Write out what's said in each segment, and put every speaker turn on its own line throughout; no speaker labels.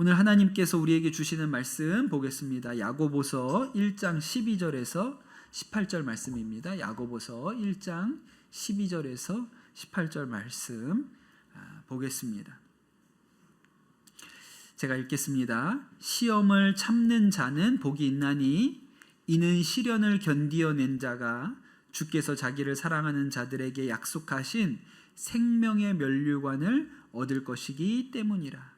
오늘 하나님께서 우리에게 주시는 말씀 보겠습니다. 야고보서 1장 12절에서 18절 말씀입니다. 야고보서 1장 12절에서 18절 말씀 보겠습니다. 제가 읽겠습니다. 시험을 참는 자는 복이 있나니 이는 시련을 견디어낸 자가 주께서 자기를 사랑하는 자들에게 약속하신 생명의 면류관을 얻을 것이기 때문이라.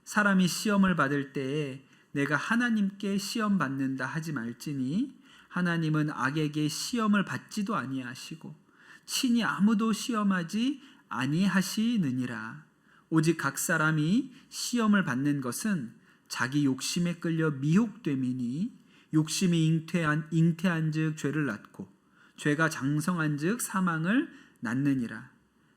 사람이 시험을 받을 때에 내가 하나님께 시험 받는다 하지 말지니 하나님은 악에게 시험을 받지도 아니하시고 친히 아무도 시험하지 아니하시느니라. 오직 각 사람이 시험을 받는 것은 자기 욕심에 끌려 미혹됨이니 욕심이 잉태한즉 죄를 낳고 죄가 장성한즉 사망을 낳느니라.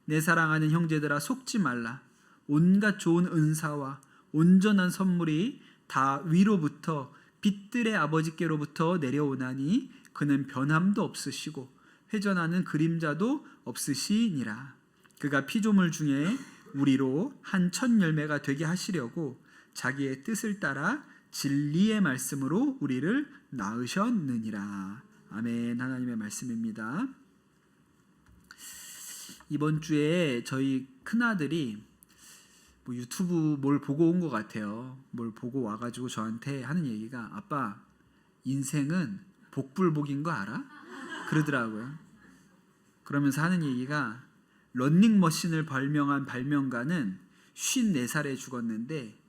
내 사랑하는 형제들아 속지 말라. 온갖 좋은 은사와 온전한 선물이 다 위로부터 빛들의 아버지께로부터 내려오나니 그는 변함도 없으시고 회전하는 그림자도 없으시니라. 그가 피조물 중에 우리로 한 첫 열매가 되게 하시려고 자기의 뜻을 따라 진리의 말씀으로 우리를 낳으셨느니라. 아멘. 하나님의 말씀입니다. 이번 주에 저희 큰아들이 유튜브 뭘 보고 온 것 같아요. 뭘 보고 와가지고 저한테 하는 얘기가 아빠 인생은 복불복인 거 알아? 그러더라고요. 그러면서 하는 얘기가 런닝머신을 발명한 발명가는 54살에 죽었는데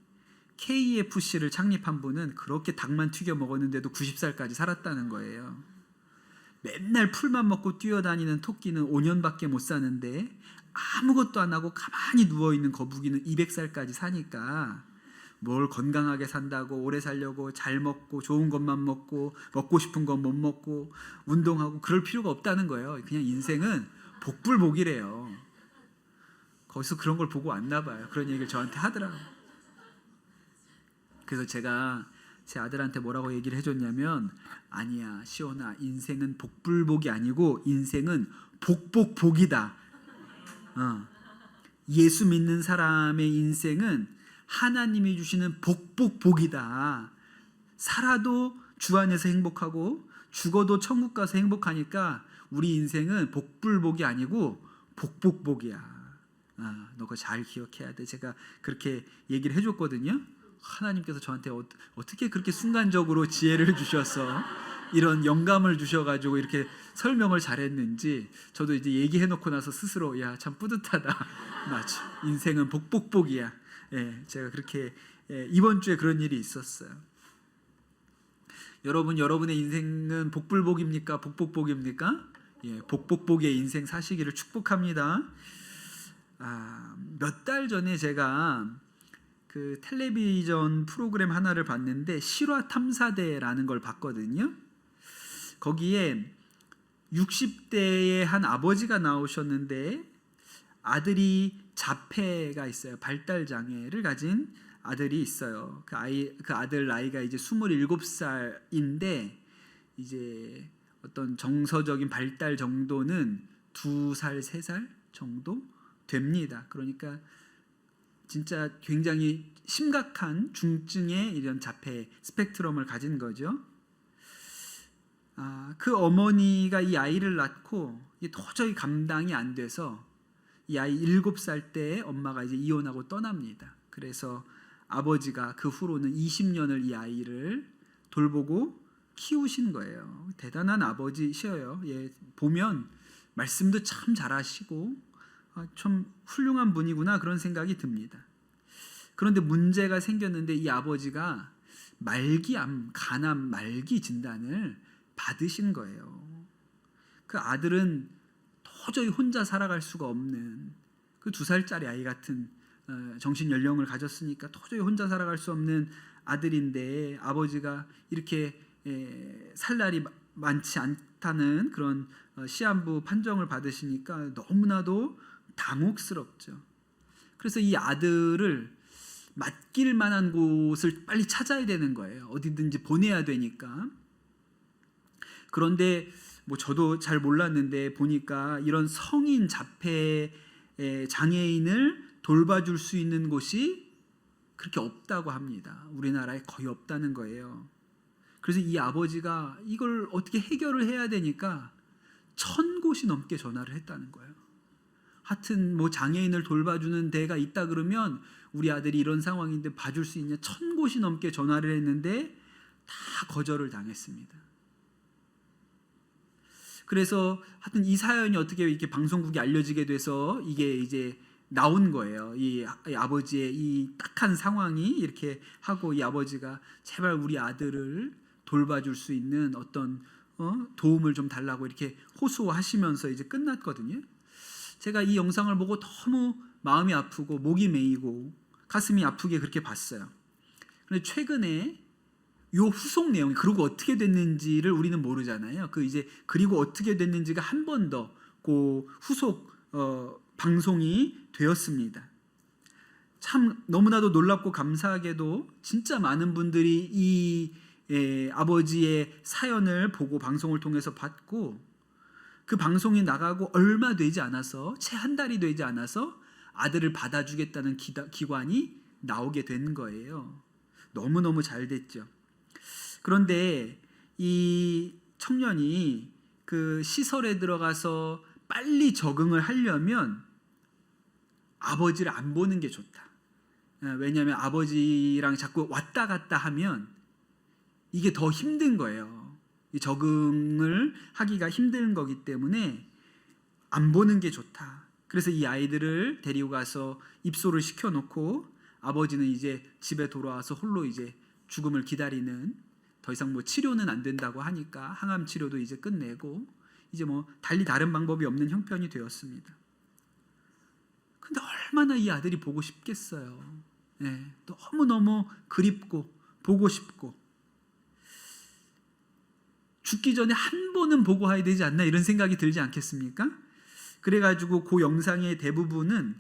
KFC를 창립한 분은 그렇게 닭만 튀겨 먹었는데도 90살까지 살았다는 거예요. 맨날 풀만 먹고 뛰어다니는 토끼는 5년밖에 못 사는데 아무것도 안 하고 가만히 누워있는 거북이는 200살까지 사니까 뭘 건강하게 산다고 오래 살려고 잘 먹고 좋은 것만 먹고 먹고 싶은 건 못 먹고 운동하고 그럴 필요가 없다는 거예요. 그냥 인생은 복불복이래요. 거기서 그런 걸 보고 왔나 봐요. 그런 얘기를 저한테 하더라고요. 그래서 제가 제 아들한테 뭐라고 얘기를 해줬냐면 아니야 시온아 인생은 복불복이 아니고 인생은 복복복이다. 예수 믿는 사람의 인생은 하나님이 주시는 복복복이다. 살아도 주 안에서 행복하고 죽어도 천국 가서 행복하니까 우리 인생은 복불복이 아니고 복복복이야. 너 그거 잘 기억해야 돼. 제가 그렇게 얘기를 해줬거든요. 하나님께서 저한테 어떻게 그렇게 순간적으로 지혜를 주셔서 이런 영감을 주셔가지고 이렇게 설명을 잘했는지 저도 이제 얘기해놓고 나서 스스로 야 참 뿌듯하다. 맞아. 인생은 복복복이야. 예, 제가 그렇게 이번 주에 그런 일이 있었어요. 여러분의 인생은 복불복입니까? 복복복입니까? 예, 복복복의 인생 사시기를 축복합니다. 몇 달 전에 제가 그 텔레비전 프로그램 하나를 봤는데 실화 탐사대라는 걸 봤거든요. 거기에 60대의 한 아버지가 나오셨는데 아들이 자폐가 있어요. 발달 장애를 가진 아들이 있어요. 그 아들 나이가 이제 27살인데 이제 어떤 정서적인 발달 정도는 2살, 3살 정도 됩니다. 그러니까 진짜 굉장히 심각한 중증의 이런 자폐 스펙트럼을 가진 거죠. 그 어머니가 이 아이를 낳고 도저히 감당이 안 돼서 이 아이 7살 때 엄마가 이제 이혼하고 떠납니다. 그래서 아버지가 그 후로는 20년을 이 아이를 돌보고 키우신 거예요. 대단한 아버지셔요. 예, 보면 말씀도 참 잘하시고 좀 훌륭한 분이구나 그런 생각이 듭니다. 그런데 문제가 생겼는데 이 아버지가 말기암, 간암 말기 진단을 받으신 거예요. 그 아들은 도저히 혼자 살아갈 수가 없는 그 2살짜리 아이 같은 정신 연령을 가졌으니까 도저히 혼자 살아갈 수 없는 아들인데 아버지가 이렇게 살 날이 많지 않다는 그런 시한부 판정을 받으시니까 너무나도 당혹스럽죠. 그래서 이 아들을 맡길 만한 곳을 빨리 찾아야 되는 거예요. 어디든지 보내야 되니까. 그런데 저도 잘 몰랐는데 보니까 이런 성인 자폐 장애인을 돌봐줄 수 있는 곳이 그렇게 없다고 합니다. 우리나라에 거의 없다는 거예요. 그래서 이 아버지가 이걸 어떻게 해결을 해야 되니까 1,000곳이 넘게 전화를 했다는 거예요. 하여튼 뭐 장애인을 돌봐주는 데가 있다 그러면 우리 아들이 이런 상황인데 봐줄 수 있냐, 1,000곳이 넘게 전화를 했는데 다 거절을 당했습니다. 그래서 하여튼 이 사연이 어떻게 이렇게 방송국에 알려지게 돼서 이게 이제 나온 거예요. 이 아버지의 이 딱한 상황이 이렇게 하고, 이 아버지가 제발 우리 아들을 돌봐줄 수 있는 어떤 도움을 좀 달라고 이렇게 호소하시면서 이제 끝났거든요. 제가 이 영상을 보고 너무 마음이 아프고 목이 메이고 가슴이 아프게 그렇게 봤어요. 그런데 최근에 요 후속 내용이, 그리고 어떻게 됐는지를 우리는 모르잖아요. 그리고 어떻게 됐는지가 한 번 더 그 후속 방송이 되었습니다. 참 너무나도 놀랍고 감사하게도 진짜 많은 분들이 이 아버지의 사연을 보고 방송을 통해서 봤고, 그 방송이 나가고 얼마 되지 않아서, 채 한 달이 되지 않아서 아들을 받아주겠다는 기관이 나오게 된 거예요. 너무너무 잘 됐죠. 그런데 이 청년이 그 시설에 들어가서 빨리 적응을 하려면 아버지를 안 보는 게 좋다. 왜냐하면 아버지랑 자꾸 왔다 갔다 하면 이게 더 힘든 거예요. 적응을 하기가 힘든 거기 때문에 안 보는 게 좋다. 그래서 이 아이들을 데리고 가서 입소를 시켜놓고 아버지는 이제 집에 돌아와서 홀로 이제 죽음을 기다리는, 더 이상 뭐 치료는 안 된다고 하니까 항암 치료도 이제 끝내고 이제 뭐 달리 다른 방법이 없는 형편이 되었습니다. 근데 얼마나 이 아들이 보고 싶겠어요. 네, 너무너무 그립고 보고 싶고, 죽기 전에 한 번은 보고 와야 되지 않나 이런 생각이 들지 않겠습니까? 그래가지고 그 영상의 대부분은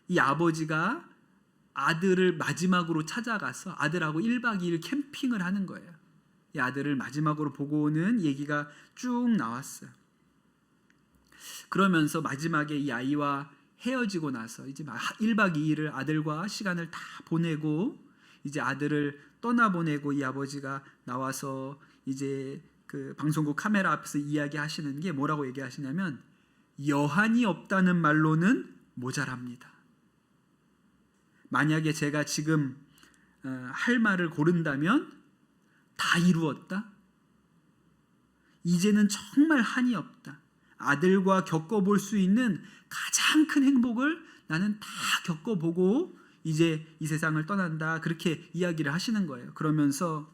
이 아버지가 아들을 마지막으로 찾아가서 아들하고 1박 2일 캠핑을 하는 거예요. 이 아들을 마지막으로 보고 오는 얘기가 쭉 나왔어요. 그러면서 마지막에 이 아이와 헤어지고 나서 이제 1박 2일을 아들과 시간을 다 보내고 이제 아들을 떠나보내고 이 아버지가 나와서 이제 그 방송국 카메라 앞에서 이야기하시는 게 뭐라고 얘기하시냐면, 여한이 없다는 말로는 모자랍니다. 만약에 제가 지금 할 말을 고른다면 다 이루었다. 이제는 정말 한이 없다. 아들과 겪어볼 수 있는 가장 큰 행복을 나는 다 겪어보고 이제 이 세상을 떠난다. 그렇게 이야기를 하시는 거예요. 그러면서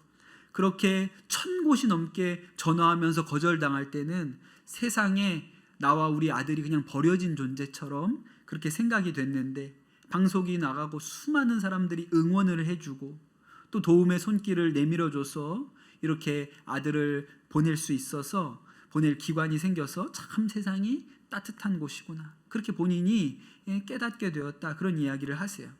그렇게 1,000곳이 넘게 전화하면서 거절당할 때는 세상에 나와 우리 아들이 그냥 버려진 존재처럼 그렇게 생각이 됐는데, 방송이 나가고 수많은 사람들이 응원을 해주고 또 도움의 손길을 내밀어줘서 이렇게 아들을 보낼 수 있어서, 보낼 기관이 생겨서 참 세상이 따뜻한 곳이구나, 그렇게 본인이 깨닫게 되었다, 그런 이야기를 하세요.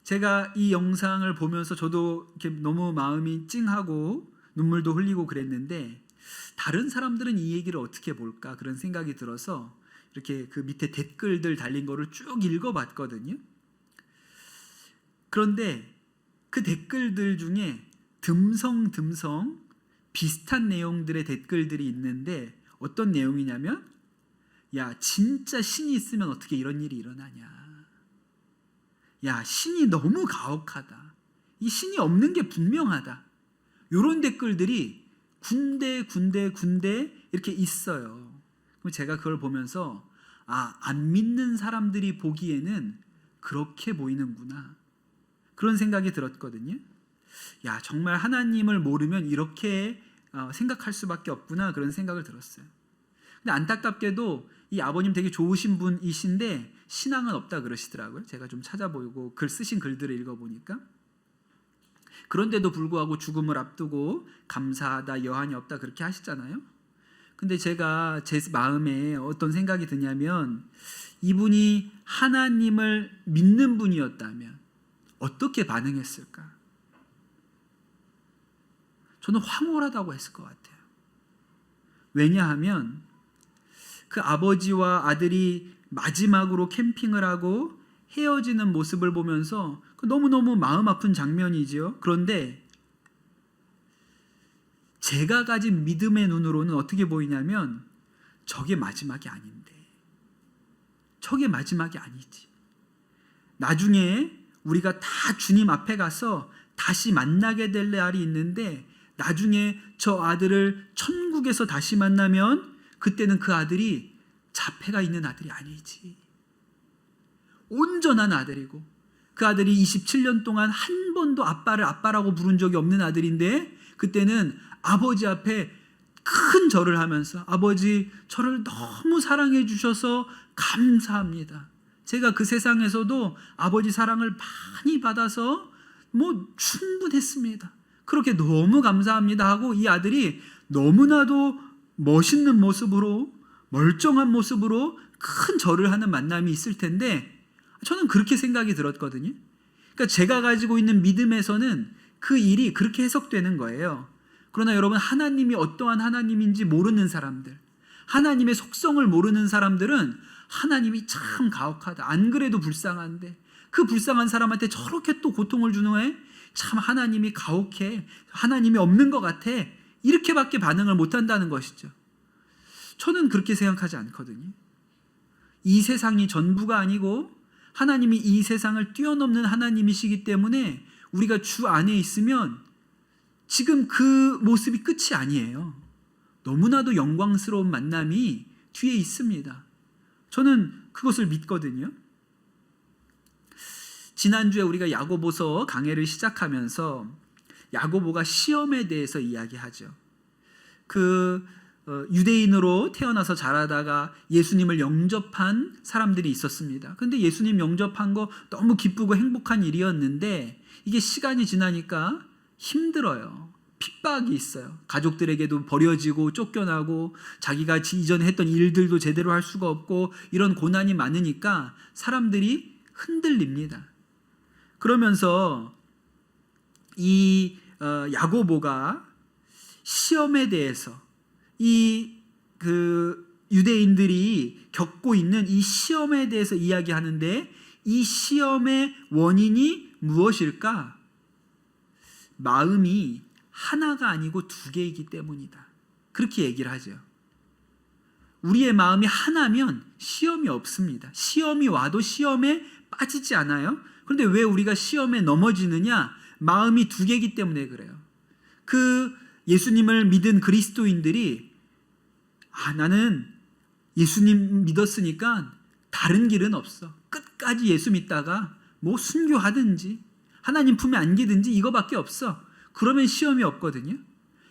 제가 이 영상을 보면서 저도 이렇게 너무 마음이 찡하고 눈물도 흘리고 그랬는데, 다른 사람들은 이 얘기를 어떻게 볼까 그런 생각이 들어서 이렇게 그 밑에 댓글들 달린 거를 쭉 읽어봤거든요. 그런데 그 댓글들 중에 듬성듬성 비슷한 내용들의 댓글들이 있는데, 어떤 내용이냐면, 야 진짜 신이 있으면 어떻게 이런 일이 일어나냐, 야 신이 너무 가혹하다, 이 신이 없는 게 분명하다, 이런 댓글들이 군데 이렇게 있어요. 그럼 제가 그걸 보면서 안 믿는 사람들이 보기에는 그렇게 보이는구나, 그런 생각이 들었거든요. 야 정말 하나님을 모르면 이렇게 생각할 수밖에 없구나, 그런 생각을 들었어요. 근데 안타깝게도 이 아버님 되게 좋으신 분이신데 신앙은 없다 그러시더라고요. 제가 좀 찾아보고 글 쓰신 글들을 읽어보니까. 그런데도 불구하고 죽음을 앞두고 감사하다, 여한이 없다 그렇게 하시잖아요. 근데 제가 제 마음에 어떤 생각이 드냐면, 이분이 하나님을 믿는 분이었다면 어떻게 반응했을까? 저는 황홀하다고 했을 것 같아요. 왜냐하면 그 아버지와 아들이 마지막으로 캠핑을 하고 헤어지는 모습을 보면서 너무너무 마음 아픈 장면이지요. 그런데 제가 가진 믿음의 눈으로는 어떻게 보이냐면 저게 마지막이 아닌데, 저게 마지막이 아니지. 나중에 우리가 다 주님 앞에 가서 다시 만나게 될 날이 있는데, 나중에 저 아들을 천국에서 다시 만나면 그때는 그 아들이 자폐가 있는 아들이 아니지. 온전한 아들이고, 그 아들이 27년 동안 한 번도 아빠를 아빠라고 부른 적이 없는 아들인데, 그때는 아버지 앞에 큰 절을 하면서 아버지 저를 너무 사랑해 주셔서 감사합니다. 제가 그 세상에서도 아버지 사랑을 많이 받아서 충분했습니다. 그렇게 너무 감사합니다 하고 이 아들이 너무나도 멋있는 모습으로, 멀쩡한 모습으로 큰 절을 하는 만남이 있을 텐데, 저는 그렇게 생각이 들었거든요. 그러니까 제가 가지고 있는 믿음에서는 그 일이 그렇게 해석되는 거예요. 그러나 여러분, 하나님이 어떠한 하나님인지 모르는 사람들, 하나님의 속성을 모르는 사람들은 하나님이 참 가혹하다, 안 그래도 불쌍한데 그 불쌍한 사람한테 저렇게 또 고통을 주는 애, 참 하나님이 가혹해, 하나님이 없는 것 같아, 이렇게밖에 반응을 못한다는 것이죠. 저는 그렇게 생각하지 않거든요. 이 세상이 전부가 아니고 하나님이 이 세상을 뛰어넘는 하나님이시기 때문에 우리가 주 안에 있으면 지금 그 모습이 끝이 아니에요. 너무나도 영광스러운 만남이 뒤에 있습니다. 저는 그것을 믿거든요. 지난주에 우리가 야고보서 강해를 시작하면서 야고보가 시험에 대해서 이야기하죠. 유대인으로 태어나서 자라다가 예수님을 영접한 사람들이 있었습니다. 근데 예수님 영접한 거 너무 기쁘고 행복한 일이었는데, 이게 시간이 지나니까 힘들어요. 핍박이 있어요. 가족들에게도 버려지고 쫓겨나고 자기가 이전에 했던 일들도 제대로 할 수가 없고, 이런 고난이 많으니까 사람들이 흔들립니다. 그러면서 이 야고보가 시험에 대해서, 유대인들이 겪고 있는 이 시험에 대해서 이야기하는데, 이 시험의 원인이 무엇일까? 마음이 하나가 아니고 두 개이기 때문이다. 그렇게 얘기를 하죠. 우리의 마음이 하나면 시험이 없습니다. 시험이 와도 시험에 빠지지 않아요. 그런데 왜 우리가 시험에 넘어지느냐? 마음이 두 개이기 때문에 그래요. 예수님을 믿은 그리스도인들이 나는 예수님 믿었으니까 다른 길은 없어. 끝까지 예수 믿다가 순교하든지 하나님 품에 안기든지 이거밖에 없어. 그러면 시험이 없거든요.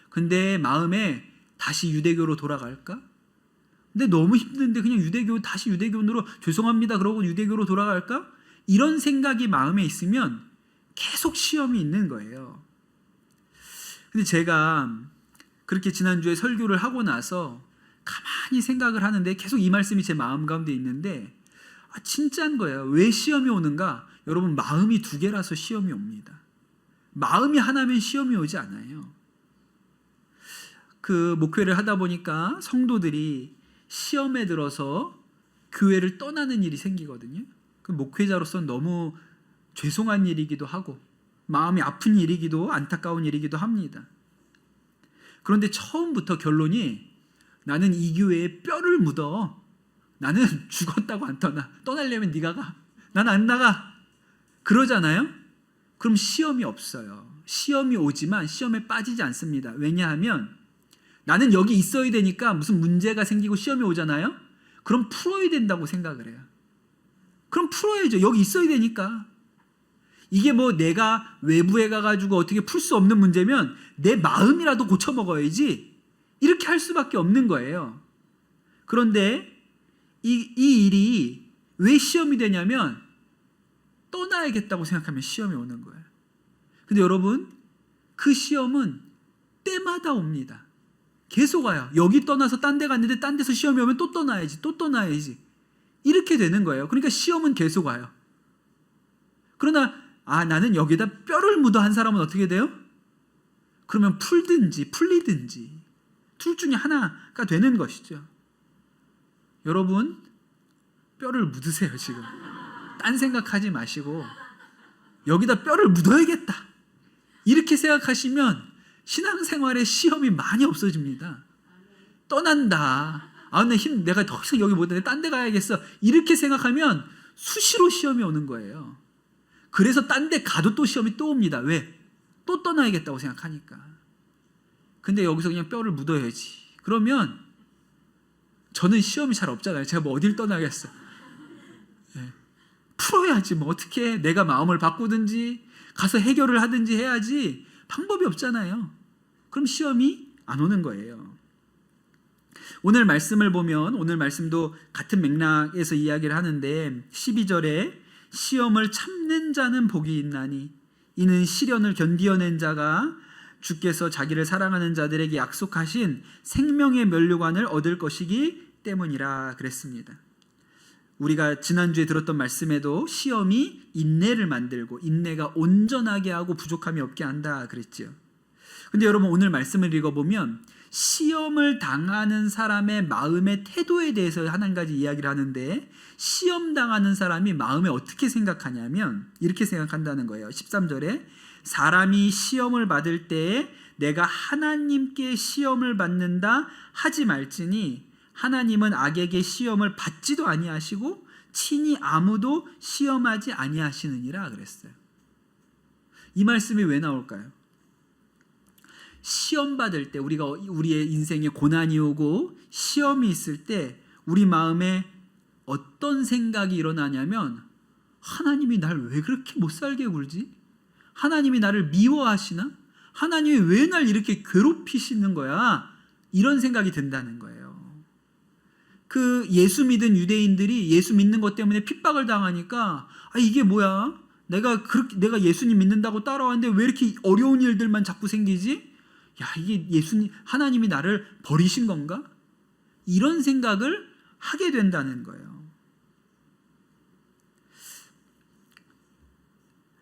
근데 마음에 다시 유대교로 돌아갈까? 근데 너무 힘든데 그냥 다시 유대교로 죄송합니다 그러고 유대교로 돌아갈까? 이런 생각이 마음에 있으면 계속 시험이 있는 거예요. 근데 제가 그렇게 지난주에 설교를 하고 나서 가만히 생각을 하는데 계속 이 말씀이 제 마음 가운데 있는데, 진짜인 거예요. 왜 시험이 오는가? 여러분, 마음이 두 개라서 시험이 옵니다. 마음이 하나면 시험이 오지 않아요. 목회를 하다 보니까 성도들이 시험에 들어서 교회를 떠나는 일이 생기거든요. 목회자로서는 너무 죄송한 일이기도 하고 마음이 아픈 일이기도 안타까운 일이기도 합니다. 그런데 처음부터 결론이 나는 이 교회에 뼈를 묻어. 나는 죽었다고 안 떠나. 떠나려면 네가 가. 난 안 나가. 그러잖아요. 그럼 시험이 없어요. 시험이 오지만 시험에 빠지지 않습니다. 왜냐하면 나는 여기 있어야 되니까 무슨 문제가 생기고 시험이 오잖아요. 그럼 풀어야 된다고 생각을 해요. 그럼 풀어야죠. 여기 있어야 되니까. 이게 내가 외부에 가가지고 어떻게 풀 수 없는 문제면 내 마음이라도 고쳐 먹어야지. 이렇게 할 수밖에 없는 거예요. 그런데 이 일이 왜 시험이 되냐면 떠나야겠다고 생각하면 시험이 오는 거예요. 근데 여러분, 그 시험은 때마다 옵니다. 계속 와요. 여기 떠나서 딴 데 갔는데 딴 데서 시험이 오면 또 떠나야지, 또 떠나야지. 이렇게 되는 거예요. 그러니까 시험은 계속 와요. 그러나 나는 여기다 뼈를 묻어 한 사람은 어떻게 돼요? 그러면 풀든지 풀리든지 둘 중에 하나가 되는 것이죠. 여러분, 뼈를 묻으세요. 지금 딴 생각하지 마시고 여기다 뼈를 묻어야겠다. 이렇게 생각하시면 신앙생활에 시험이 많이 없어집니다. 떠난다. 내가 더 이상 여기 못해. 딴 데 가야겠어. 이렇게 생각하면 수시로 시험이 오는 거예요. 그래서 딴 데 가도 또 시험이 또 옵니다. 왜? 또 떠나야겠다고 생각하니까. 근데 여기서 그냥 뼈를 묻어야지. 그러면 저는 시험이 잘 없잖아요. 제가 뭐 어딜 떠나겠어. 네. 풀어야지. 뭐 어떻게 내가 마음을 바꾸든지 가서 해결을 하든지 해야지. 방법이 없잖아요. 그럼 시험이 안 오는 거예요. 오늘 말씀을 보면 오늘 말씀도 같은 맥락에서 이야기를 하는데 12절에 시험을 참는 자는 복이 있나니 이는 시련을 견디어낸 자가 주께서 자기를 사랑하는 자들에게 약속하신 생명의 면류관을 얻을 것이기 때문이라 그랬습니다. 우리가 지난주에 들었던 말씀에도 시험이 인내를 만들고 인내가 온전하게 하고 부족함이 없게 한다 그랬지요. 근데 여러분 오늘 말씀을 읽어보면 시험을 당하는 사람의 마음의 태도에 대해서 한 가지 이야기를 하는데 시험 당하는 사람이 마음에 어떻게 생각하냐면 이렇게 생각한다는 거예요. 13절에 사람이 시험을 받을 때에 내가 하나님께 시험을 받는다 하지 말지니 하나님은 악에게 시험을 받지도 아니하시고 친히 아무도 시험하지 아니하시느니라 그랬어요. 이 말씀이 왜 나올까요? 시험 받을 때 우리가 우리의 인생에 고난이 오고 시험이 있을 때 우리 마음에 어떤 생각이 일어나냐면 하나님이 날 왜 그렇게 못 살게 굴지? 하나님이 나를 미워하시나? 하나님이 왜 날 이렇게 괴롭히시는 거야? 이런 생각이 든다는 거예요. 그 예수 믿은 유대인들이 예수 믿는 것 때문에 핍박을 당하니까 이게 뭐야? 내가 예수님 믿는다고 따라왔는데 왜 이렇게 어려운 일들만 자꾸 생기지? 이게 하나님이 나를 버리신 건가? 이런 생각을 하게 된다는 거예요.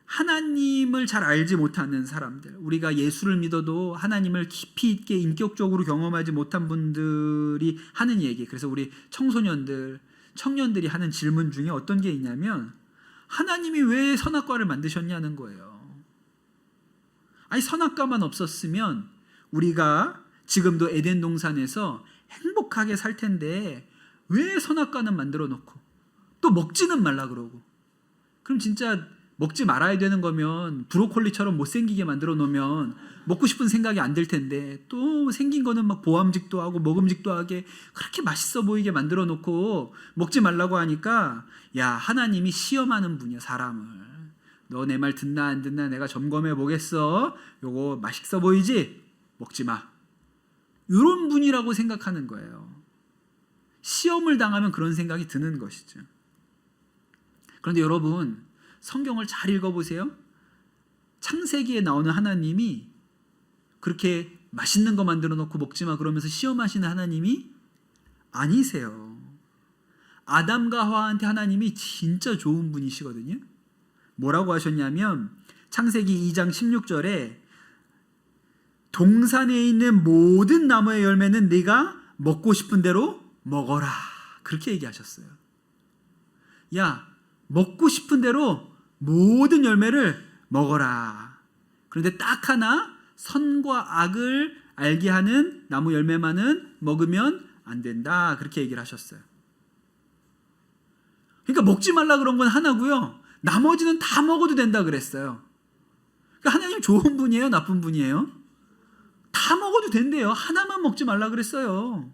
하나님을 잘 알지 못하는 사람들, 우리가 예수를 믿어도 하나님을 깊이 있게 인격적으로 경험하지 못한 분들이 하는 얘기, 그래서 우리 청년들이 하는 질문 중에 어떤 게 있냐면 하나님이 왜 선악과를 만드셨냐는 거예요. 선악과만 없었으면 우리가 지금도 에덴 동산에서 행복하게 살 텐데 왜 선악과는 만들어 놓고 또 먹지는 말라 그러고, 그럼 진짜 먹지 말아야 되는 거면 브로콜리처럼 못생기게 만들어 놓으면 먹고 싶은 생각이 안 들 텐데 또 생긴 거는 막 보암직도 하고 먹음직도 하게 그렇게 맛있어 보이게 만들어 놓고 먹지 말라고 하니까 하나님이 시험하는 분이야. 사람을 너 내 말 듣나 안 듣나 내가 점검해 보겠어. 요거 맛있어 보이지? 먹지 마. 이런 분이라고 생각하는 거예요. 시험을 당하면 그런 생각이 드는 것이죠. 그런데 여러분 성경을 잘 읽어보세요. 창세기에 나오는 하나님이 그렇게 맛있는 거 만들어 놓고 먹지 마 그러면서 시험하시는 하나님이 아니세요. 아담과 하와한테 하나님이 진짜 좋은 분이시거든요. 뭐라고 하셨냐면 창세기 2장 16절에 동산에 있는 모든 나무의 열매는 네가 먹고 싶은 대로 먹어라. 그렇게 얘기하셨어요. 먹고 싶은 대로 모든 열매를 먹어라. 그런데 딱 하나 선과 악을 알게 하는 나무 열매만은 먹으면 안 된다. 그렇게 얘기를 하셨어요. 그러니까 먹지 말라 그런 건 하나고요. 나머지는 다 먹어도 된다 그랬어요. 그러니까 하나님 좋은 분이에요? 나쁜 분이에요? 다 먹어도 된대요. 하나만 먹지 말라 그랬어요.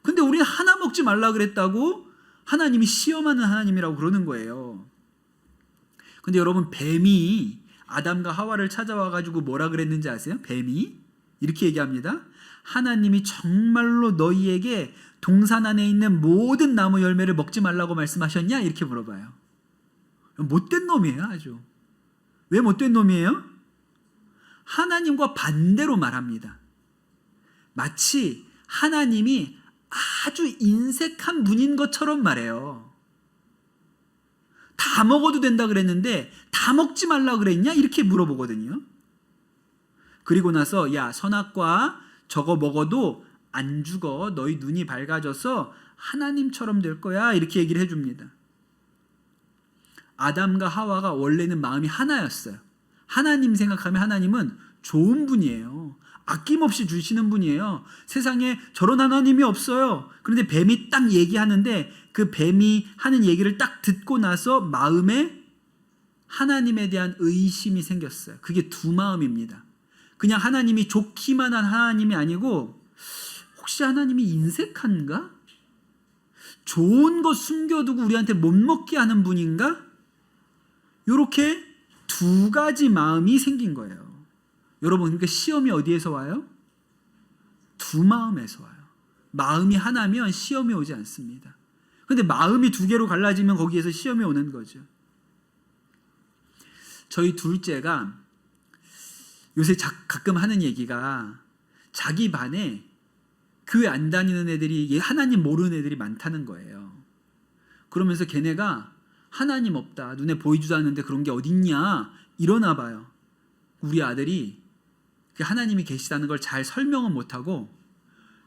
근데 우리는 하나 먹지 말라 그랬다고 하나님이 시험하는 하나님이라고 그러는 거예요. 근데 여러분 뱀이 아담과 하와를 찾아와가지고 뭐라 그랬는지 아세요? 뱀이 이렇게 얘기합니다. 하나님이 정말로 너희에게 동산 안에 있는 모든 나무 열매를 먹지 말라고 말씀하셨냐? 이렇게 물어봐요. 못된 놈이에요. 아주. 왜 못된 놈이에요? 하나님과 반대로 말합니다. 마치 하나님이 아주 인색한 분인 것처럼 말해요. 다 먹어도 된다 그랬는데 다 먹지 말라 그랬냐? 이렇게 물어보거든요. 그리고 나서 선악과 저거 먹어도 안 죽어. 너희 눈이 밝아져서 하나님처럼 될 거야. 이렇게 얘기를 해줍니다. 아담과 하와가 원래는 마음이 하나였어요. 하나님 생각하면 하나님은 좋은 분이에요. 아낌없이 주시는 분이에요. 세상에 저런 하나님이 없어요. 그런데 뱀이 딱 얘기하는데 그 뱀이 하는 얘기를 딱 듣고 나서 마음에 하나님에 대한 의심이 생겼어요. 그게 두 마음입니다. 그냥 하나님이 좋기만 한 하나님이 아니고 혹시 하나님이 인색한가? 좋은 거 숨겨두고 우리한테 못 먹게 하는 분인가? 이렇게 두 가지 마음이 생긴 거예요. 여러분, 그러니까 시험이 어디에서 와요? 두 마음에서 와요. 마음이 하나면 시험이 오지 않습니다. 그런데 마음이 두 개로 갈라지면 거기에서 시험이 오는 거죠. 저희 둘째가 요새 가끔 하는 얘기가 자기 반에 교회 안 다니는 애들이 하나님 모르는 애들이 많다는 거예요. 그러면서 걔네가 하나님 없다, 눈에 보이지도 않는데 그런 게 어딨냐 이러나 봐요. 우리 아들이 하나님이 계시다는 걸 잘 설명은 못하고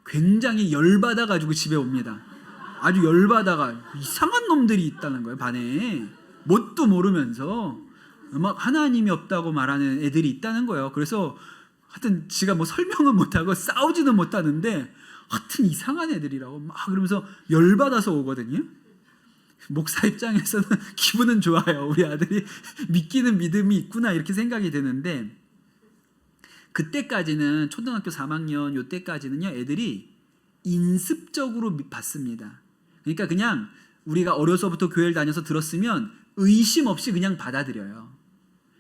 굉장히 열받아가지고 집에 옵니다. 아주 열받아가 이상한 놈들이 있다는 거예요. 반에 뭣도 모르면서 막 하나님이 없다고 말하는 애들이 있다는 거예요. 그래서 하여튼 지가 뭐 설명은 못하고 싸우지는 못하는데 하여튼 이상한 애들이라고 막 그러면서 열받아서 오거든요. 목사 입장에서는 기분은 좋아요. 우리 아들이 믿기는 믿음이 있구나 이렇게 생각이 드는데, 그때까지는 초등학교 3학년 요때까지는요 애들이 인습적으로 받습니다. 그러니까 그냥 우리가 어려서부터 교회를 다녀서 들었으면 의심 없이 그냥 받아들여요.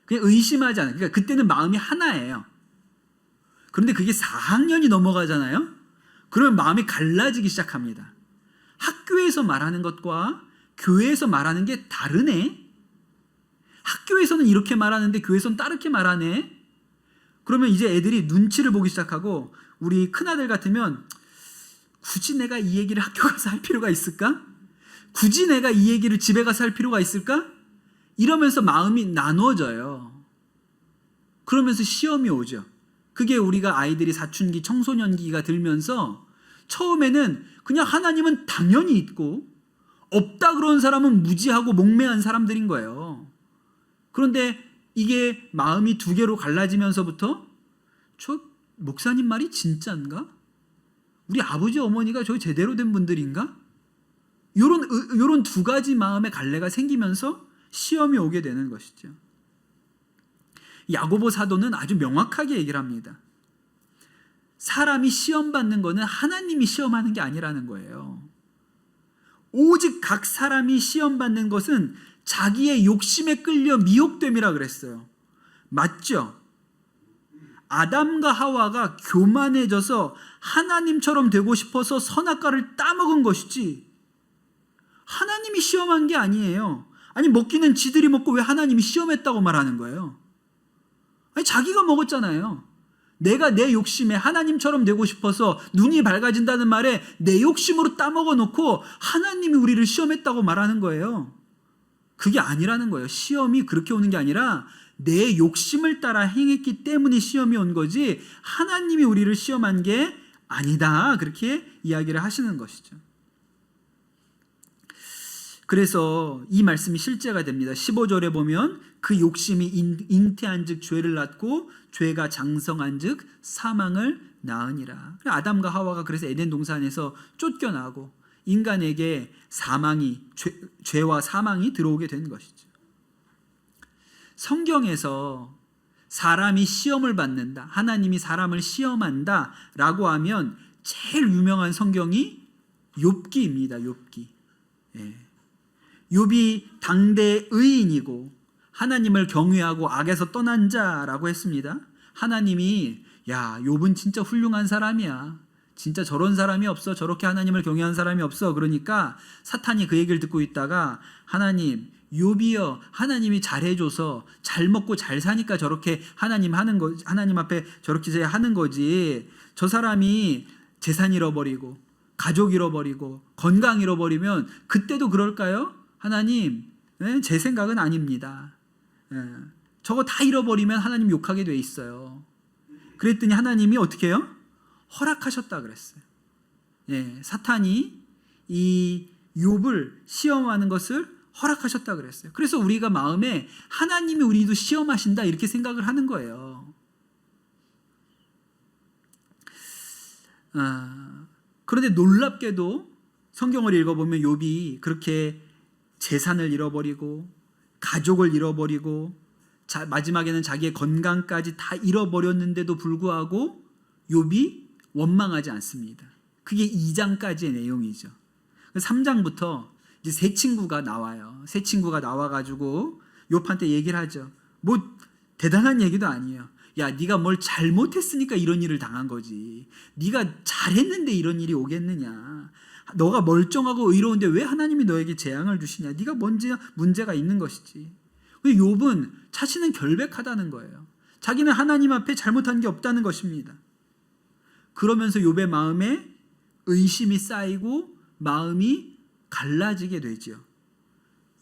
그냥 의심하지 않아요. 그러니까 그때는 마음이 하나예요. 그런데 그게 4학년이 넘어가잖아요. 그러면 마음이 갈라지기 시작합니다. 학교에서 말하는 것과 교회에서 말하는 게 다르네. 학교에서는 이렇게 말하는데 교회에서는 다르게 말하네. 그러면 이제 애들이 눈치를 보기 시작하고, 우리 큰아들 같으면 굳이 내가 이 얘기를 학교 가서 할 필요가 있을까? 굳이 내가 이 얘기를 집에 가서 할 필요가 있을까? 이러면서 마음이 나눠져요. 그러면서 시험이 오죠. 그게 우리가 아이들이 사춘기, 청소년기가 들면서 처음에는 그냥 하나님은 당연히 있고 없다 그러는 사람은 무지하고 몽매한 사람들인 거예요. 그런데 이게 마음이 두 개로 갈라지면서부터 저 목사님 말이 진짜인가? 우리 아버지 어머니가 저 제대로 된 분들인가? 요런 두 가지 마음의 갈래가 생기면서 시험이 오게 되는 것이죠. 야고보 사도는 아주 명확하게 얘기를 합니다. 사람이 시험받는 거는 하나님이 시험하는 게 아니라는 거예요. 오직 각 사람이 시험받는 것은 자기의 욕심에 끌려 미혹됨이라 그랬어요. 맞죠? 아담과 하와가 교만해져서 하나님처럼 되고 싶어서 선악과를 따먹은 것이지 하나님이 시험한 게 아니에요. 아니 먹기는 지들이 먹고 왜 하나님이 시험했다고 말하는 거예요? 아니 자기가 먹었잖아요. 내가 내 욕심에 하나님처럼 되고 싶어서 눈이 밝아진다는 말에 내 욕심으로 따먹어 놓고 하나님이 우리를 시험했다고 말하는 거예요. 그게 아니라는 거예요. 시험이 그렇게 오는 게 아니라 내 욕심을 따라 행했기 때문에 시험이 온 거지 하나님이 우리를 시험한 게 아니다. 그렇게 이야기를 하시는 것이죠. 그래서 이 말씀이 실제가 됩니다. 15절에 보면 그 욕심이 잉태한 즉 죄를 낳고 죄가 장성한 즉 사망을 낳으니라. 아담과 하와가 그래서 에덴 동산에서 쫓겨나고 인간에게 사망이 죄와 사망이 들어오게 된 것이죠. 성경에서 사람이 시험을 받는다, 하나님이 사람을 시험한다 라고 하면 제일 유명한 성경이 욥기입니다. 욥기. 욥이 당대 의인이고 하나님을 경외하고 악에서 떠난 자라고 했습니다. 하나님이 야 욥은 진짜 훌륭한 사람이야. 진짜 저런 사람이 없어. 저렇게 하나님을 경외한 사람이 없어. 그러니까 사탄이 그 얘기를 듣고 있다가 하나님 욥이여 하나님이 잘해줘서 잘 먹고 잘 사니까 저렇게 하나님 앞에 저렇게 하는 거지. 저 사람이 재산 잃어버리고 가족 잃어버리고 건강 잃어버리면 그때도 그럴까요? 하나님 제 생각은 아닙니다. 저거 다 잃어버리면 하나님 욕하게 돼 있어요. 그랬더니 하나님이 어떻게 해요? 허락하셨다 그랬어요. 사탄이 이 욥을 시험하는 것을 허락하셨다 그랬어요. 그래서 우리가 마음에 하나님이 우리도 시험하신다 이렇게 생각을 하는 거예요. 그런데 놀랍게도 성경을 읽어보면 욥이 그렇게 재산을 잃어버리고 가족을 잃어버리고 마지막에는 자기의 건강까지 다 잃어버렸는데도 불구하고 욥이 원망하지 않습니다. 그게 2장까지의 내용이죠. 3장부터 이제 세 친구가 나와요. 세 친구가 나와가지고 욥한테 얘기를 하죠. 뭐 대단한 얘기도 아니에요. 야, 네가 뭘 잘못했으니까 이런 일을 당한 거지. 네가 잘했는데 이런 일이 오겠느냐. 너가 멀쩡하고 의로운데 왜 하나님이 너에게 재앙을 주시냐. 네가 문제가 있는 것이지. 근데 욥은 자신은 결백하다는 거예요. 자기는 하나님 앞에 잘못한 게 없다는 것입니다. 그러면서 욥의 마음에 의심이 쌓이고 마음이 갈라지게 되죠.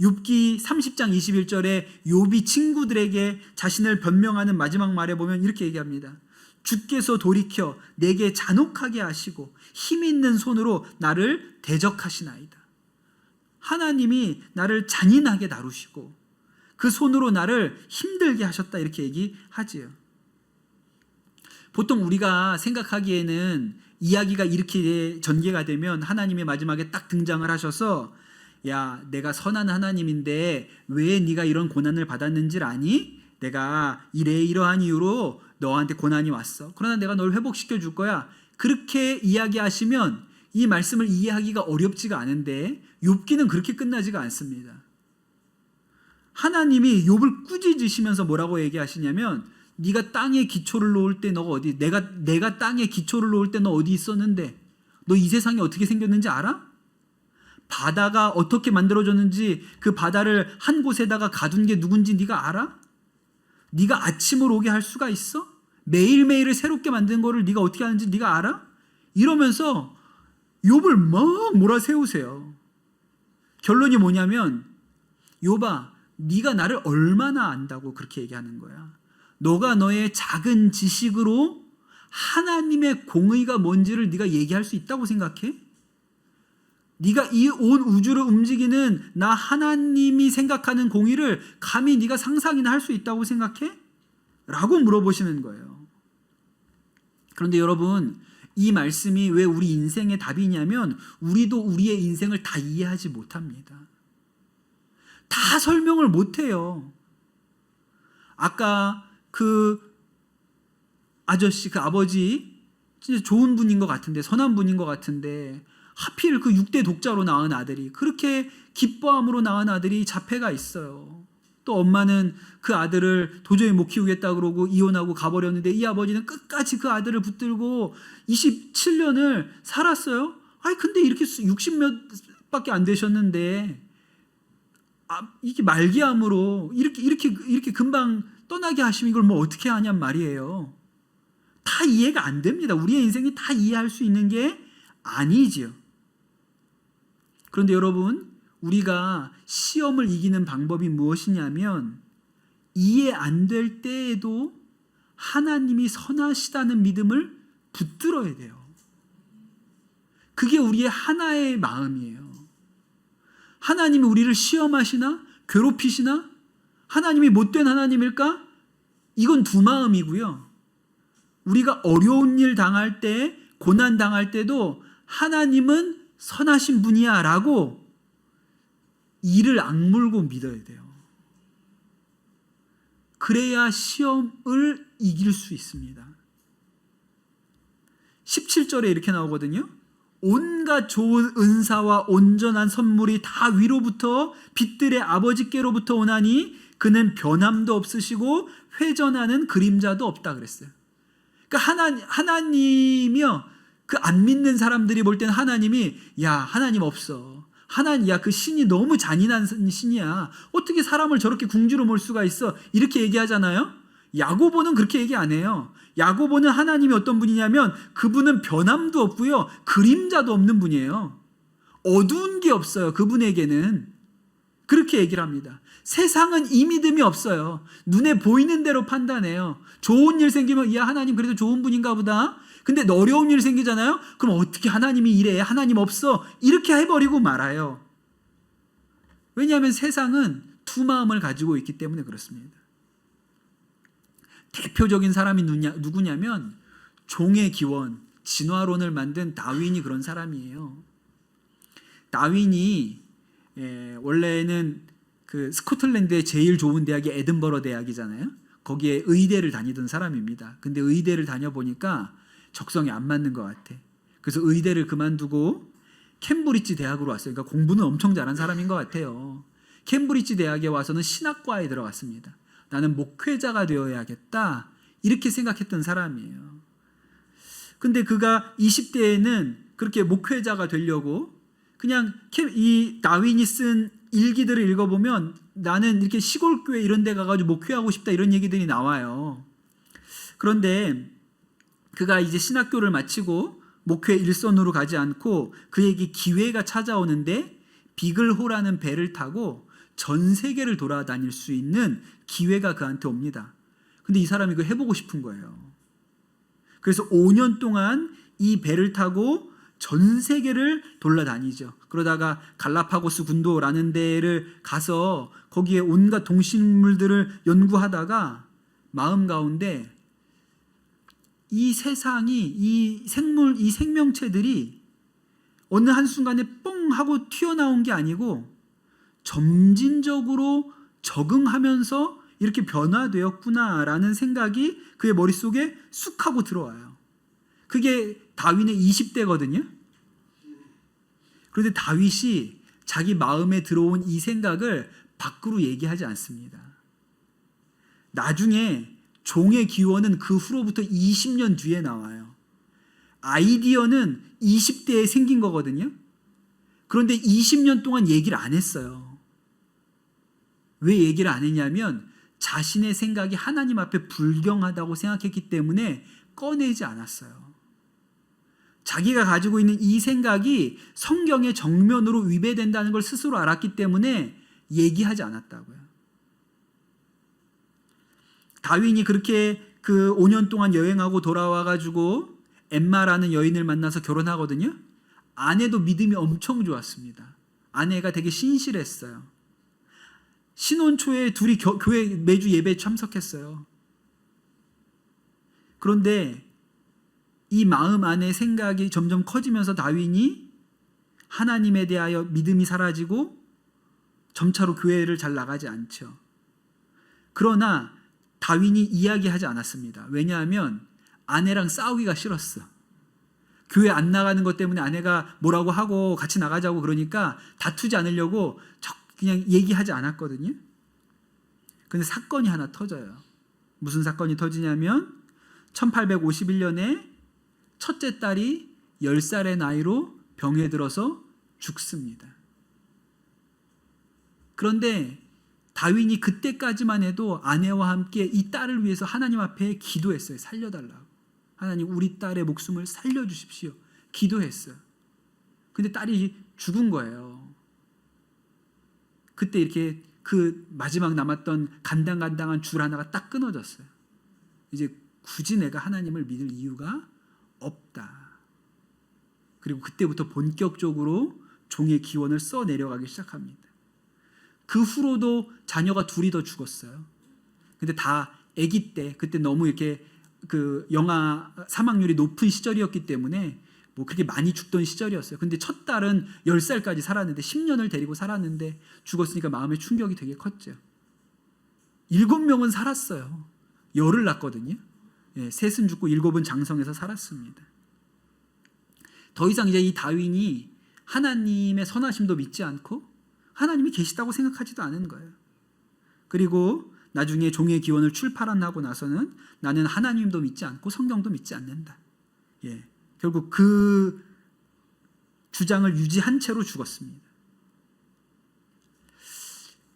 욥기 30장 21절에 욥이 친구들에게 자신을 변명하는 마지막 말에 보면 이렇게 얘기합니다. 주께서 돌이켜 내게 잔혹하게 하시고 힘 있는 손으로 나를 대적하시나이다. 하나님이 나를 잔인하게 다루시고 그 손으로 나를 힘들게 하셨다 이렇게 얘기하지요. 보통 우리가 생각하기에는 이야기가 이렇게 전개가 되면 하나님이 마지막에 딱 등장을 하셔서 야, 내가 선한 하나님인데 왜 네가 이런 고난을 받았는지를 아니? 내가 이러한 이유로 너한테 고난이 왔어. 그러나 내가 널 회복시켜 줄 거야. 그렇게 이야기하시면 이 말씀을 이해하기가 어렵지가 않은데 욥기는 그렇게 끝나지가 않습니다. 하나님이 욥을 꾸짖으시면서 뭐라고 얘기하시냐면 네가 땅에 기초를 놓을 때 너가 어디 내가 땅에 기초를 놓을 때 너 어디 있었는데 너 이 세상이 어떻게 생겼는지 알아? 바다가 어떻게 만들어졌는지 그 바다를 한 곳에다가 가둔 게 누군지 네가 알아? 네가 아침을 오게 할 수가 있어? 매일매일을 새롭게 만든 거를 네가 어떻게 하는지 네가 알아? 이러면서 욥을 막 몰아세우세요. 결론이 뭐냐면 욥아, 네가 나를 얼마나 안다고 그렇게 얘기하는 거야. 너가 너의 작은 지식으로 하나님의 공의가 뭔지를 네가 얘기할 수 있다고 생각해? 네가 이 온 우주를 움직이는 나 하나님이 생각하는 공의를 감히 네가 상상이나 할 수 있다고 생각해? 라고 물어보시는 거예요. 그런데 여러분, 이 말씀이 왜 우리 인생의 답이냐면 우리도 우리의 인생을 다 이해하지 못합니다. 다 설명을 못해요. 아까 그 아저씨, 그 아버지 진짜 좋은 분인 것 같은데, 선한 분인 것 같은데 하필 그 6대 독자로 낳은 아들이, 그렇게 기뻐함으로 낳은 아들이 자폐가 있어요. 또 엄마는 그 아들을 도저히 못 키우겠다 그러고 이혼하고 가버렸는데 이 아버지는 끝까지 그 아들을 붙들고 27년을 살았어요. 아니 근데 이렇게 60몇밖에 안 되셨는데 이게 말기암으로 이렇게 금방 떠나게 하시면 이걸 뭐 어떻게 하냔 말이에요. 다 이해가 안 됩니다. 우리의 인생이 다 이해할 수 있는 게 아니지요. 그런데 여러분, 우리가 시험을 이기는 방법이 무엇이냐면 이해 안 될 때에도 하나님이 선하시다는 믿음을 붙들어야 돼요. 그게 우리의 하나의 마음이에요. 하나님이 우리를 시험하시나? 괴롭히시나? 하나님이 못된 하나님일까? 이건 두 마음이고요. 우리가 어려운 일 당할 때, 고난 당할 때도 하나님은 선하신 분이야 라고 이를 악물고 믿어야 돼요. 그래야 시험을 이길 수 있습니다. 17절에 이렇게 나오거든요. 온갖 좋은 은사와 온전한 선물이 다 위로부터 빛들의 아버지께로부터 오나니 그는 변함도 없으시고 회전하는 그림자도 없다 그랬어요. 그러니까 하나님이요, 그 안 믿는 사람들이 볼 때는 하나님이 야 하나님 없어. 하나님 야 그 신이 너무 잔인한 신이야. 어떻게 사람을 저렇게 궁지로 몰 수가 있어. 이렇게 얘기하잖아요. 야고보는 그렇게 얘기 안 해요. 야고보는 하나님이 어떤 분이냐면 그분은 변함도 없고요. 그림자도 없는 분이에요. 어두운 게 없어요. 그분에게는. 그렇게 얘기를 합니다. 세상은 이 믿음이 없어요. 눈에 보이는 대로 판단해요. 좋은 일 생기면 야 하나님 그래도 좋은 분인가 보다. 근데 어려운 일 생기잖아요. 그럼 어떻게 하나님이 이래? 하나님 없어. 이렇게 해버리고 말아요. 왜냐하면 세상은 두 마음을 가지고 있기 때문에 그렇습니다. 대표적인 사람이 누구냐면 종의 기원, 진화론을 만든 다윈이 그런 사람이에요. 다윈이 원래는 그 스코틀랜드의 제일 좋은 대학이 에든버러 대학이잖아요. 거기에 의대를 다니던 사람입니다. 근데 의대를 다녀보니까 적성에 안 맞는 것 같아. 그래서 의대를 그만두고 캠브리지 대학으로 왔어요. 그러니까 공부는 엄청 잘한 사람인 것 같아요. 캠브리지 대학에 와서는 신학과에 들어갔습니다. 나는 목회자가 되어야겠다 이렇게 생각했던 사람이에요. 근데 그가 20대에는 그렇게 목회자가 되려고 그냥 이 다윈이 쓴 일기들을 읽어보면 나는 이렇게 시골교회 이런 데 가가지고 목회하고 싶다 이런 얘기들이 나와요. 그런데 그가 이제 신학교를 마치고 목회 일선으로 가지 않고 그에게 기회가 찾아오는데 비글호라는 배를 타고 전 세계를 돌아다닐 수 있는 기회가 그한테 옵니다. 근데 이 사람이 그거 해보고 싶은 거예요. 그래서 5년 동안 이 배를 타고 전 세계를 돌아다니죠. 그러다가 갈라파고스 군도라는 데를 가서 거기에 온갖 동식물들을 연구하다가 마음 가운데 이 세상이 이 생명체들이 어느 한순간에 뻥 하고 튀어나온 게 아니고 점진적으로 적응하면서 이렇게 변화되었구나라는 생각이 그의 머릿속에 쑥 하고 들어와요. 그게 다윈의 20대거든요. 그런데 다윗이 자기 마음에 들어온 이 생각을 밖으로 얘기하지 않습니다. 나중에 종의 기원은 그 후로부터 20년 뒤에 나와요. 아이디어는 20대에 생긴 거거든요. 그런데 20년 동안 얘기를 안 했어요. 왜 얘기를 안 했냐면 자신의 생각이 하나님 앞에 불경하다고 생각했기 때문에 꺼내지 않았어요. 자기가 가지고 있는 이 생각이 성경의 정면으로 위배된다는 걸 스스로 알았기 때문에 얘기하지 않았다고요. 다윈이 그렇게 그 5년 동안 여행하고 돌아와가지고 엠마라는 여인을 만나서 결혼하거든요. 아내도 믿음이 엄청 좋았습니다. 아내가 되게 신실했어요. 신혼 초에 둘이 교회 매주 예배에 참석했어요. 그런데 이 마음 안에 생각이 점점 커지면서 다윈이 하나님에 대하여 믿음이 사라지고 점차로 교회를 잘 나가지 않죠. 그러나 다윈이 이야기하지 않았습니다. 왜냐하면 아내랑 싸우기가 싫었어. 교회 안 나가는 것 때문에 아내가 뭐라고 하고 같이 나가자고 그러니까 다투지 않으려고 그냥 얘기하지 않았거든요. 근데 사건이 하나 터져요. 무슨 사건이 터지냐면 1851년에 첫째 딸이 10살의 나이로 병에 들어서 죽습니다. 그런데 다윈이 그때까지만 해도 아내와 함께 이 딸을 위해서 하나님 앞에 기도했어요. 살려달라고. 하나님 우리 딸의 목숨을 살려주십시오. 기도했어요. 근데 딸이 죽은 거예요. 그때 이렇게 그 마지막 남았던 간당간당한 줄 하나가 딱 끊어졌어요. 이제 굳이 내가 하나님을 믿을 이유가 없다. 그리고 그때부터 본격적으로 종의 기원을 써 내려가기 시작합니다. 그 후로도 자녀가 둘이 더 죽었어요. 근데 다 아기 때, 그때 너무 이렇게 그 영아 사망률이 높은 시절이었기 때문에 뭐 그렇게 많이 죽던 시절이었어요. 근데 첫 딸은 10살까지 살았는데 10년을 데리고 살았는데 죽었으니까 마음의 충격이 되게 컸죠. 7명은 살았어요. 열을 낳거든요. 셋은 죽고 7은 장성해서 살았습니다. 더 이상 이제 이 다윈이 하나님의 선하심도 믿지 않고 하나님이 계시다고 생각하지도 않은 거예요. 그리고 나중에 종의 기원을 출판하고 나서는 나는 하나님도 믿지 않고 성경도 믿지 않는다. 결국 그 주장을 유지한 채로 죽었습니다.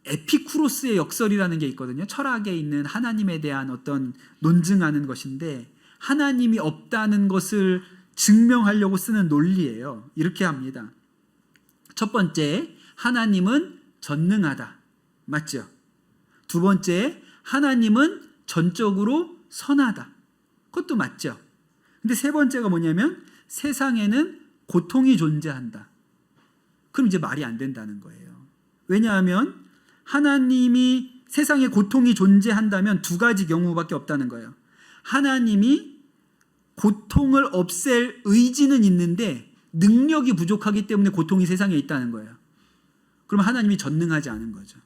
에피쿠로스의 역설이라는 게 있거든요. 철학에 있는 하나님에 대한 어떤 논증하는 것인데 하나님이 없다는 것을 증명하려고 쓰는 논리예요. 이렇게 합니다. 첫 번째, 하나님은 전능하다. 맞죠? 두 번째, 하나님은 전적으로 선하다. 그것도 맞죠? 근데 세 번째가 뭐냐면 세상에는 고통이 존재한다. 그럼 이제 말이 안 된다는 거예요. 왜냐하면 하나님이 세상에 고통이 존재한다면 두 가지 경우밖에 없다는 거예요. 하나님이 고통을 없앨 의지는 있는데 능력이 부족하기 때문에 고통이 세상에 있다는 거예요. 그럼 하나님이 전능하지 않은 거죠.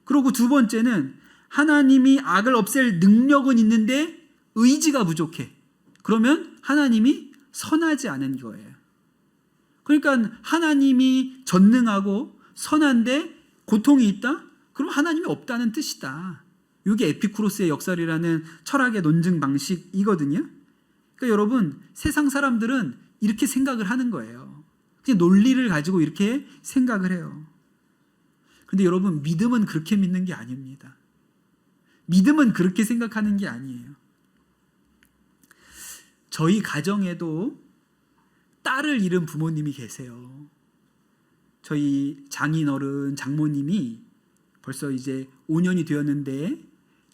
그리고 두 번째는 하나님이 악을 없앨 능력은 있는데 의지가 부족해. 그러면 하나님이 선하지 않은 거예요. 그러니까 하나님이 전능하고 선한데 고통이 있다? 그럼 하나님이 없다는 뜻이다. 이게 에피쿠로스의 역설이라는 철학의 논증 방식이거든요. 그러니까 여러분, 세상 사람들은 이렇게 생각을 하는 거예요. 그냥 논리를 가지고 이렇게 생각을 해요. 근데 여러분, 믿음은 그렇게 믿는 게 아닙니다. 믿음은 그렇게 생각하는 게 아니에요. 저희 가정에도 딸을 잃은 부모님이 계세요. 저희 장인어른, 장모님이 벌써 이제 5년이 되었는데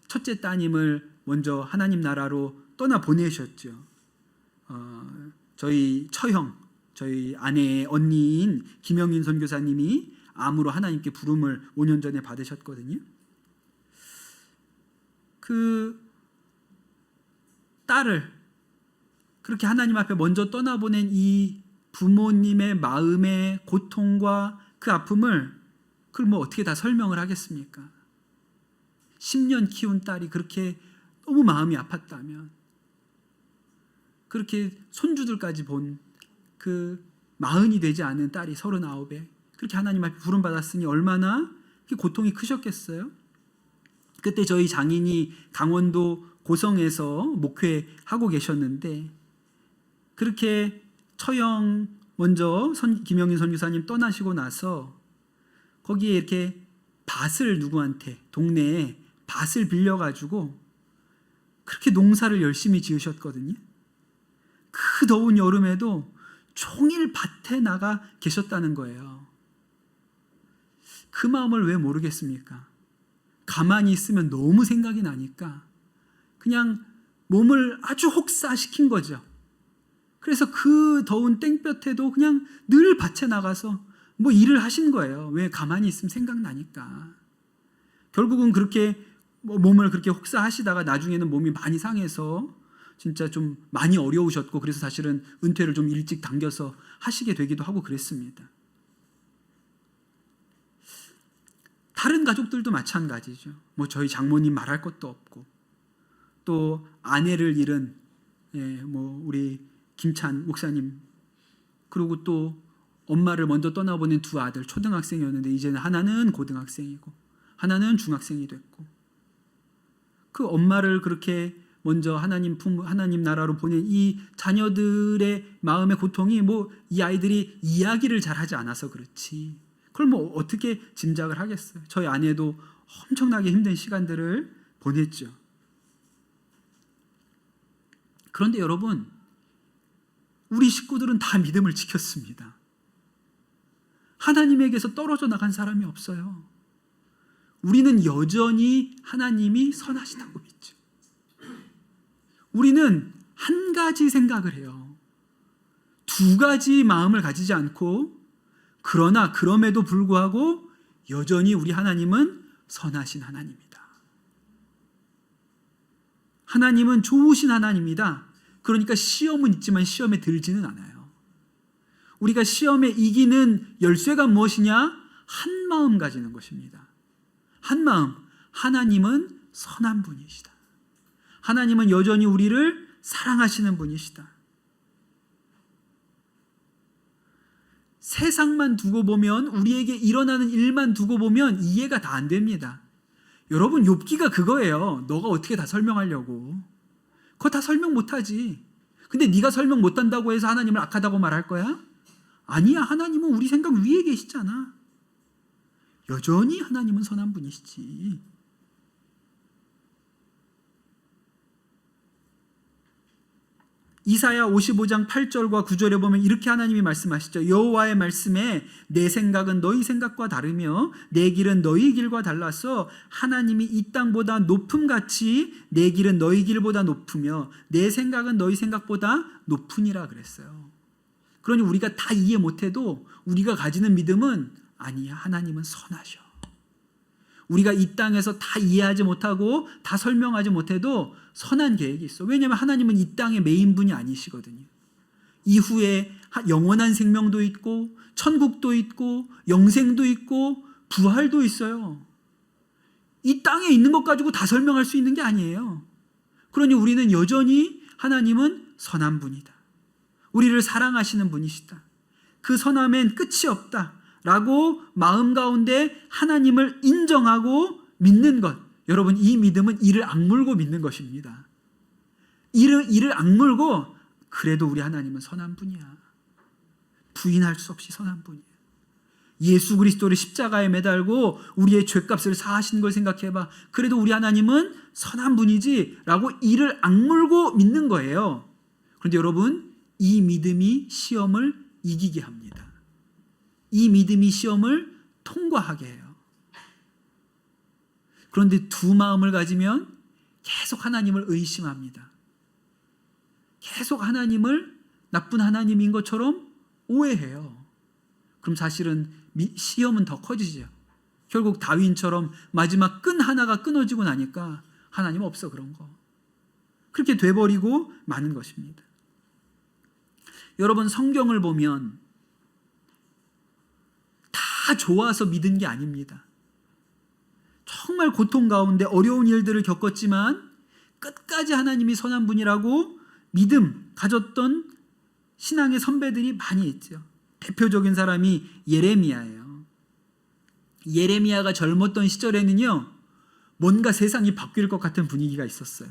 첫째 따님을 먼저 하나님 나라로 떠나 보내셨죠. 저희 처형, 저희 아내의 언니인 김영인 선교사님이 암으로 하나님께 부름을 5년 전에 받으셨거든요. 그 딸을 그렇게 하나님 앞에 먼저 떠나보낸 이 부모님의 마음의 고통과 그 아픔을 그걸 뭐 어떻게 다 설명을 하겠습니까? 10년 키운 딸이 그렇게 너무 마음이 아팠다면, 그렇게 손주들까지 본 그 40이 되지 않은 딸이 39에 그렇게 하나님 앞에 부름받았으니 얼마나 고통이 크셨겠어요? 그때 저희 장인이 강원도 고성에서 목회하고 계셨는데, 그렇게 처형 먼저 김영인 선교사님 떠나시고 나서 거기에 이렇게 밭을 누구한테, 동네에 밭을 빌려가지고 그렇게 농사를 열심히 지으셨거든요. 그 더운 여름에도 종일 밭에 나가 계셨다는 거예요. 그 마음을 왜 모르겠습니까? 가만히 있으면 너무 생각이 나니까 그냥 몸을 아주 혹사시킨 거죠. 그래서 그 더운 땡볕에도 그냥 늘 밭에 나가서 뭐 일을 하신 거예요. 왜? 가만히 있으면 생각나니까. 결국은 그렇게 몸을 그렇게 혹사하시다가 나중에는 몸이 많이 상해서 진짜 좀 많이 어려우셨고, 그래서 사실은 은퇴를 좀 일찍 당겨서 하시게 되기도 하고 그랬습니다. 다른 가족들도 마찬가지죠. 뭐 저희 장모님 말할 것도 없고, 또 아내를 잃은 뭐 우리 김찬 목사님, 그리고 또 엄마를 먼저 떠나보낸 두 아들, 초등학생이었는데 이제는 하나는 고등학생이고 하나는 중학생이 됐고, 그 엄마를 그렇게 먼저 하나님 나라로 보낸 이 자녀들의 마음의 고통이 뭐 이 아이들이 이야기를 잘 하지 않아서 그렇지, 그걸 뭐 어떻게 짐작을 하겠어요. 저희 아내도 엄청나게 힘든 시간들을 보냈죠. 그런데 여러분, 우리 식구들은 다 믿음을 지켰습니다. 하나님에게서 떨어져 나간 사람이 없어요. 우리는 여전히 하나님이 선하시다고 믿죠. 우리는 한 가지 생각을 해요. 두 가지 마음을 가지지 않고, 그러나 그럼에도 불구하고 여전히 우리 하나님은 선하신 하나님이다. 하나님은 좋으신 하나님이다. 그러니까 시험은 있지만 시험에 들지는 않아요. 우리가 시험에 이기는 열쇠가 무엇이냐? 한 마음 가지는 것입니다. 한 마음. 하나님은 선한 분이시다. 하나님은 여전히 우리를 사랑하시는 분이시다. 세상만 두고 보면, 우리에게 일어나는 일만 두고 보면 이해가 다 안 됩니다. 여러분, 욥기가 그거예요. 너가 어떻게 다 설명하려고. 그거 다 설명 못하지. 근데 네가 설명 못한다고 해서 하나님을 악하다고 말할 거야? 아니야. 하나님은 우리 생각 위에 계시잖아. 여전히 하나님은 선한 분이시지. 이사야 55장 8절과 9절에 보면 이렇게 하나님이 말씀하시죠. 여호와의 말씀에 내 생각은 너희 생각과 다르며 내 길은 너희 길과 달라서 하나님이 이 땅보다 높음같이 내 길은 너희 길보다 높으며 내 생각은 너희 생각보다 높으니라 그랬어요. 그러니 우리가 다 이해 못해도 우리가 가지는 믿음은 아니야. 하나님은 선하셔. 우리가 이 땅에서 다 이해하지 못하고 다 설명하지 못해도 선한 계획이 있어. 왜냐하면 하나님은 이 땅의 메인분이 아니시거든요. 이후에 영원한 생명도 있고 천국도 있고 영생도 있고 부활도 있어요. 이 땅에 있는 것 가지고 다 설명할 수 있는 게 아니에요. 그러니 우리는 여전히 하나님은 선한 분이다. 우리를 사랑하시는 분이시다. 그 선함엔 끝이 없다. 라고 마음 가운데 하나님을 인정하고 믿는 것. 여러분, 이 믿음은 이를 악물고 믿는 것입니다. 이를 악물고 그래도 우리 하나님은 선한 분이야. 부인할 수 없이 선한 분이야. 예수 그리스도를 십자가에 매달고 우리의 죄값을 사하신 걸 생각해봐. 그래도 우리 하나님은 선한 분이지 라고 이를 악물고 믿는 거예요. 그런데 여러분, 이 믿음이 시험을 이기게 합니다. 이 믿음이 시험을 통과하게 해요. 그런데 두 마음을 가지면 계속 하나님을 의심합니다. 계속 하나님을 나쁜 하나님인 것처럼 오해해요. 그럼 사실은 시험은 더 커지죠. 결국 다윈처럼 마지막 끈 하나가 끊어지고 나니까 하나님 없어 그런 거. 그렇게 돼버리고 마는 것입니다. 여러분, 성경을 보면 다 좋아서 믿은 게 아닙니다. 정말 고통 가운데 어려운 일들을 겪었지만 끝까지 하나님이 선한 분이라고 믿음 가졌던 신앙의 선배들이 많이 있죠. 대표적인 사람이 예레미야예요. 예레미야가 젊었던 시절에는요, 뭔가 세상이 바뀔 것 같은 분위기가 있었어요.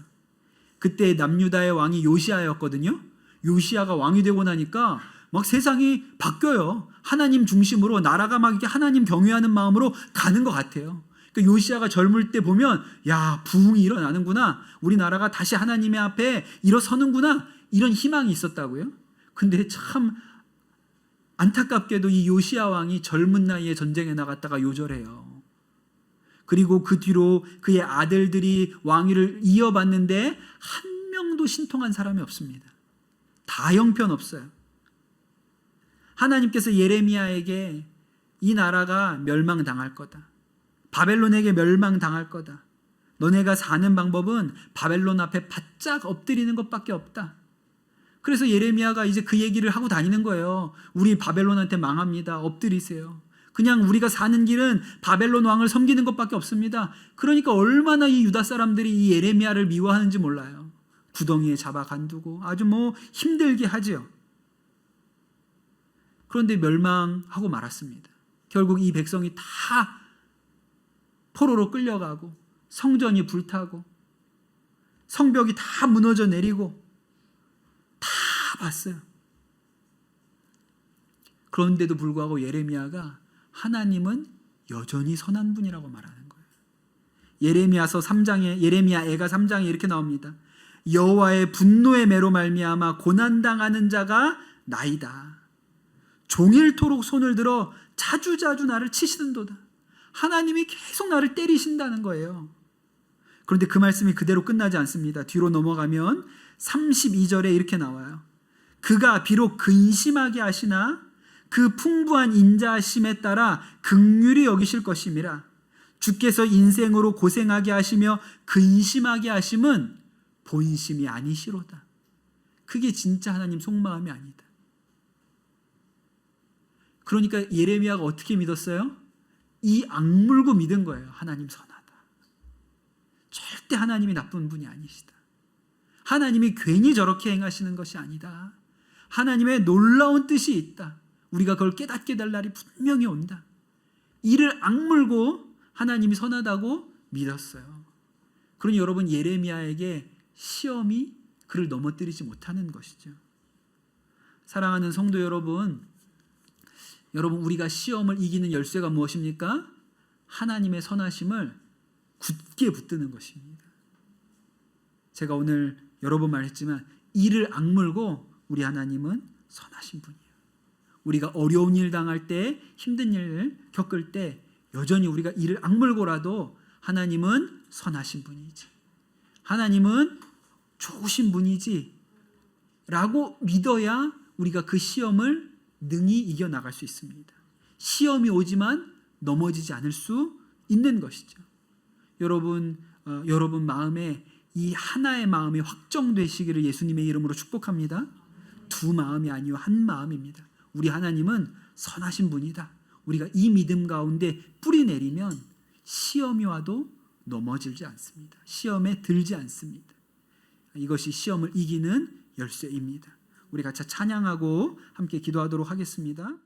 그때 남유다의 왕이 요시야였거든요. 요시야가 왕이 되고 나니까 막 세상이 바뀌어요. 하나님 중심으로 나라가 막 이렇게 하나님 경외하는 마음으로 가는 것 같아요. 그러니까 요시야가 젊을 때 보면 야, 부흥이 일어나는구나. 우리나라가 다시 하나님의 앞에 일어서는구나. 이런 희망이 있었다고요. 근데 참 안타깝게도 이 요시야 왕이 젊은 나이에 전쟁에 나갔다가 요절해요. 그리고 그 뒤로 그의 아들들이 왕위를 이어받는데 한 명도 신통한 사람이 없습니다. 다 형편없어요. 하나님께서 예레미야에게 이 나라가 멸망당할 거다. 바벨론에게 멸망당할 거다. 너네가 사는 방법은 바벨론 앞에 바짝 엎드리는 것밖에 없다. 그래서 예레미야가 이제 그 얘기를 하고 다니는 거예요. 우리 바벨론한테 망합니다. 엎드리세요. 그냥 우리가 사는 길은 바벨론 왕을 섬기는 것밖에 없습니다. 그러니까 얼마나 이 유다 사람들이 이 예레미야를 미워하는지 몰라요. 구덩이에 잡아 간두고 아주 힘들게 하지요. 그런데 멸망하고 말았습니다. 결국 이 백성이 다 포로로 끌려가고 성전이 불타고 성벽이 다 무너져 내리고 다 봤어요. 그런데도 불구하고 예레미야가 하나님은 여전히 선한 분이라고 말하는 거예요. 예레미야서 3장에 예레미야 애가 3장에 이렇게 나옵니다. 여호와의 분노의 매로 말미암아 고난당하는 자가 나이다. 종일토록 손을 들어 자주자주 나를 치시는도다. 하나님이 계속 나를 때리신다는 거예요. 그런데 그 말씀이 그대로 끝나지 않습니다. 뒤로 넘어가면 32절에 이렇게 나와요. 그가 비록 근심하게 하시나 그 풍부한 인자하심에 따라 긍휼히 여기실 것임이라. 주께서 인생으로 고생하게 하시며 근심하게 하심은 본심이 아니시로다. 그게 진짜 하나님 속마음이 아니다. 그러니까 예레미야가 어떻게 믿었어요? 이 악물고 믿은 거예요. 하나님 선하다. 절대 하나님이 나쁜 분이 아니시다. 하나님이 괜히 저렇게 행하시는 것이 아니다. 하나님의 놀라운 뜻이 있다. 우리가 그걸 깨닫게 될 날이 분명히 온다. 이를 악물고 하나님이 선하다고 믿었어요. 그러니 여러분, 예레미야에게 시험이 그를 넘어뜨리지 못하는 것이죠. 사랑하는 성도 여러분, 우리가 시험을 이기는 열쇠가 무엇입니까? 하나님의 선하심을 굳게 붙드는 것입니다. 제가 오늘 여러 번 말했지만 이를 악물고 우리 하나님은 선하신 분이에요. 우리가 어려운 일 당할 때, 힘든 일을 겪을 때 여전히 우리가 이를 악물고라도 하나님은 선하신 분이지, 하나님은 좋으신 분이지 라고 믿어야 우리가 그 시험을 능히 이겨나갈 수 있습니다. 시험이 오지만 넘어지지 않을 수 있는 것이죠. 여러분 마음에 이 하나의 마음이 확정되시기를 예수님의 이름으로 축복합니다. 두 마음이 아니요 한 마음입니다. 우리 하나님은 선하신 분이다. 우리가 이 믿음 가운데 뿌리 내리면 시험이 와도 넘어지지 않습니다. 시험에 들지 않습니다. 이것이 시험을 이기는 열쇠입니다. 우리 같이 찬양하고 함께 기도하도록 하겠습니다.